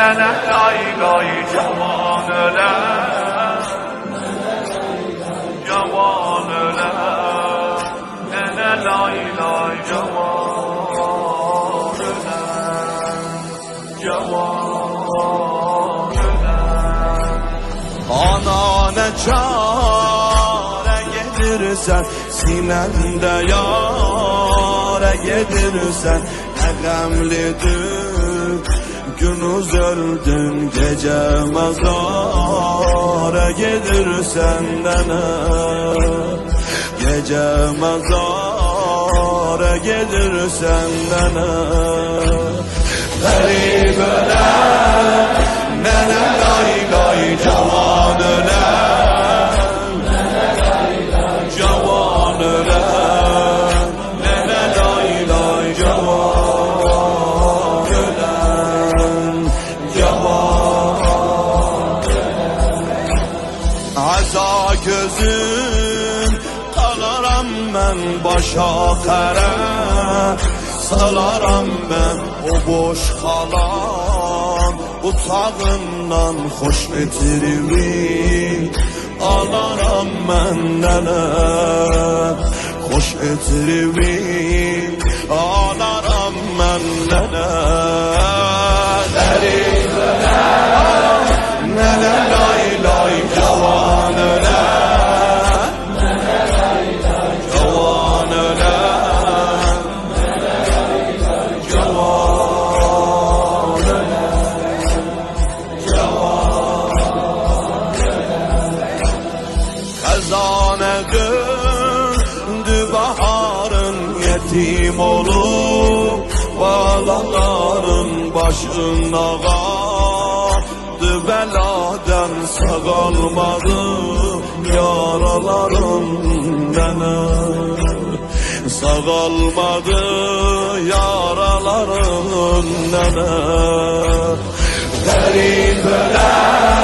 nene lay lay cavan ölen, cavan ölen, nene lay lay cavan ölen, cavan ölen. Ana ne çare getirsen, sinende yâre getirsen, ne gamlidir günüz öldün, gece mezara gelirsen nene, gece mezara gelirsen nene. Garip ölen, nene lay lay cavan ölen, cavan ölen, nene lay lay cavan. Aza gözüm kalaram ben başa kere, salaram ben o boş kalan utağından hoş etirimi, alaram ben nene hoş etirimi, alaram ben nene. Nene lay lay cavan ölen, cavan ölen, cavan ölen, cavan ölen. Kazane döndü baharın, yetim olup bağlaların başına beladan sağalmadı yaralarım nene, sağalmadı yaralarım nene. Garip ölen,